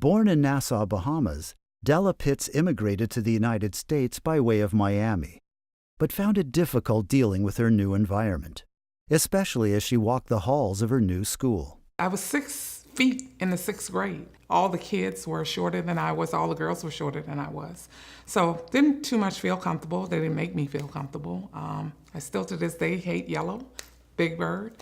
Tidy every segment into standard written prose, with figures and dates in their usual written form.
Born in Nassau, Bahamas, Della Pitts immigrated to the United States by way of Miami, but found it difficult dealing with her new environment, especially as she walked the halls of her new school. I was 6 feet in the 6th grade. All the kids were shorter than I was. All the girls were shorter than I was. So didn't too much feel comfortable. They didn't make me feel comfortable. I still to this day hate yellow, Big Bird.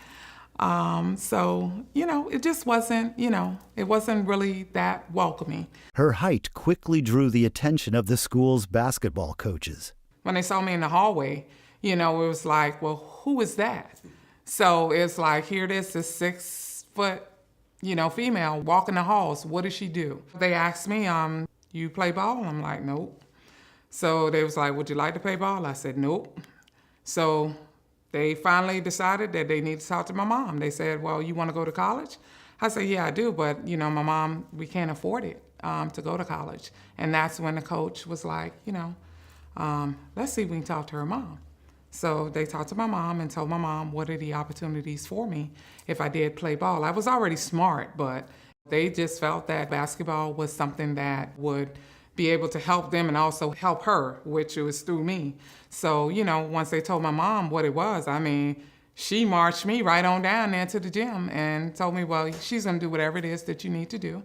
So, it just wasn't, it wasn't really that welcoming. Her height quickly drew the attention of the school's basketball coaches. When they saw me in the hallway, it was like, well, who is that? So it's like, here it is, this 6 foot, female walking the halls. What does she do? They asked me, you play ball? I'm like, nope. So they was like, would you like to play ball? I said, nope. So they finally decided that they needed to talk to my mom. They said, well, you want to go to college? I said, yeah, I do, but, my mom, we can't afford it to go to college. And that's when the coach was like, let's see if we can talk to her mom. So they talked to my mom and told my mom what are the opportunities for me if I did play ball. I was already smart, but they just felt that basketball was something that would be able to help them and also help her, which was through me. So, once they told my mom what it was, she marched me right on down there to the gym and told me, well, she's gonna do whatever it is that you need to do.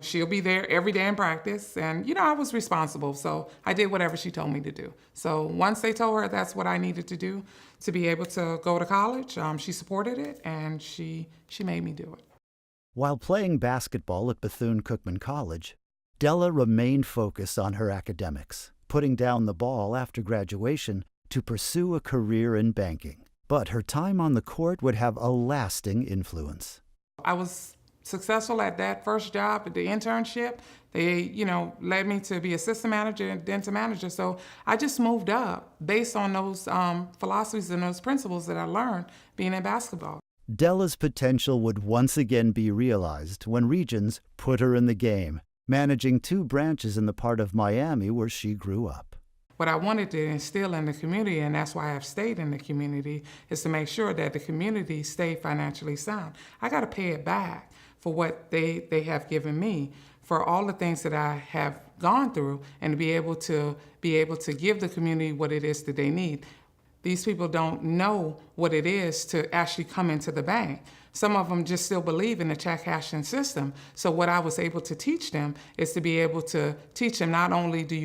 She'll be there every day in practice. And, I was responsible, so I did whatever she told me to do. So once they told her that's what I needed to do to be able to go to college, she supported it and she made me do it. While playing basketball at Bethune-Cookman College, Della remained focused on her academics, putting down the ball after graduation to pursue a career in banking. But her time on the court would have a lasting influence. I was successful at that first job, at the internship. They, led me to be assistant manager and then to manager. So I just moved up based on those philosophies and those principles that I learned being in basketball. Della's potential would once again be realized when Regions put her in the game, managing 2 branches in the part of Miami where she grew up. What I wanted to instill in the community, and that's why I've stayed in the community, is to make sure that the community stay financially sound. I got to pay it back for what they have given me, for all the things that I have gone through, and to be able to give the community what it is that they need. These people don't know what it is to actually come into the bank. Some of them just still believe in the check cashing system. So what I was able to teach them is to be able to teach them not only do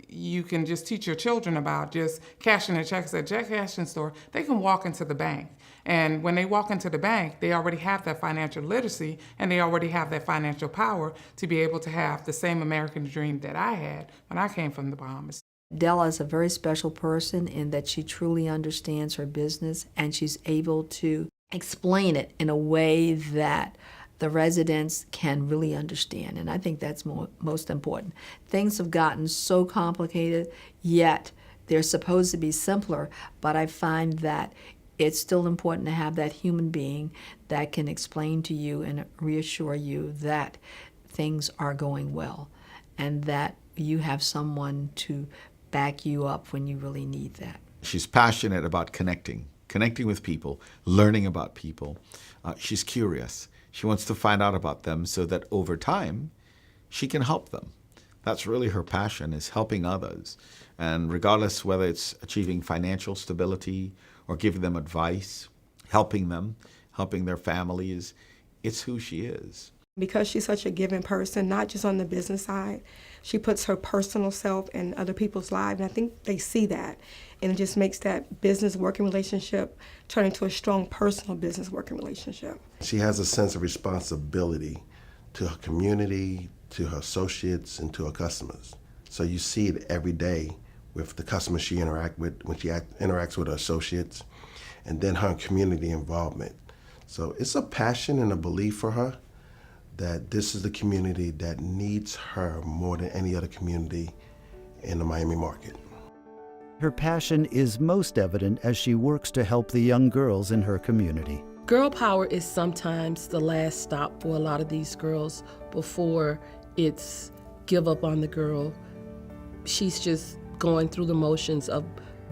you can just teach your children about just cashing their checks at a check cashing store, they can walk into the bank. And when they walk into the bank, they already have that financial literacy and they already have that financial power to be able to have the same American dream that I had when I came from the Bahamas. Della is a very special person in that she truly understands her business and she's able to explain it in a way that the residents can really understand. And I think that's most important. Things have gotten so complicated, yet they're supposed to be simpler, but I find that it's still important to have that human being that can explain to you and reassure you that things are going well and that you have someone to back you up when you really need that. She's passionate about connecting with people, learning about people. She's curious. She wants to find out about them so that over time, she can help them. That's really her passion, is helping others. And regardless whether it's achieving financial stability or giving them advice, helping them, helping their families, it's who she is. Because she's such a giving person, not just on the business side, she puts her personal self in other people's lives, and I think they see that. And it just makes that business working relationship turn into a strong personal business working relationship. She has a sense of responsibility to her community, to her associates, and to her customers. So you see it every day with the customers she interacts with, when she interacts with her associates, and then her community involvement. So it's a passion and a belief for her that this is the community that needs her more than any other community in the Miami market. Her passion is most evident as she works to help the young girls in her community. Girl power is sometimes the last stop for a lot of these girls before it's give up on the girl. She's just going through the motions of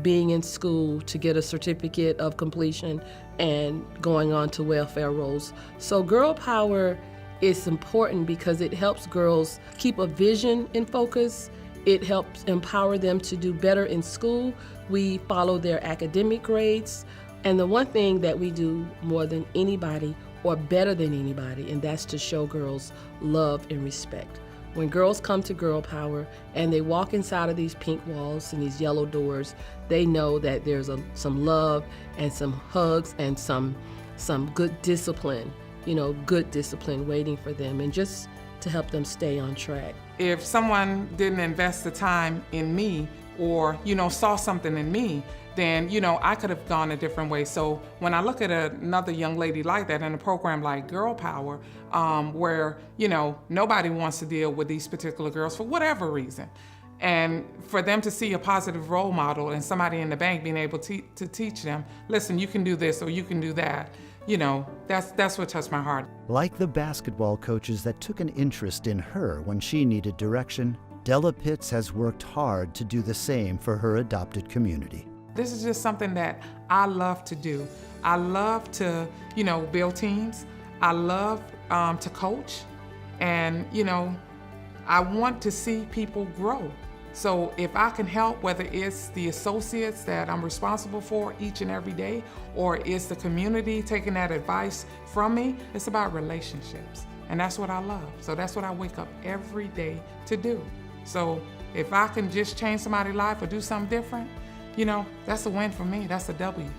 being in school to get a certificate of completion and going on to welfare roles. So girl power it's important because it helps girls keep a vision in focus. It helps empower them to do better in school. We follow their academic grades. And the one thing that we do more than anybody, or better than anybody, and that's to show girls love and respect. When girls come to Girl Power and they walk inside of these pink walls and these yellow doors, they know that there's some love and some hugs and some good discipline, good discipline waiting for them, and just to help them stay on track. If someone didn't invest the time in me or, saw something in me, then, I could have gone a different way. So when I look at another young lady like that in a program like Girl Power, where, nobody wants to deal with these particular girls for whatever reason, and for them to see a positive role model and somebody in the bank being able to teach them, listen, you can do this or you can do that, that's what touched my heart. Like the basketball coaches that took an interest in her when she needed direction, Della Pitts has worked hard to do the same for her adopted community. This is just something that I love to do. I love to, build teams. I love to coach. And, I want to see people grow. So if I can help, whether it's the associates that I'm responsible for each and every day, or it's the community taking that advice from me, it's about relationships. And that's what I love. So that's what I wake up every day to do. So if I can just change somebody's life or do something different, that's a win for me. That's a W.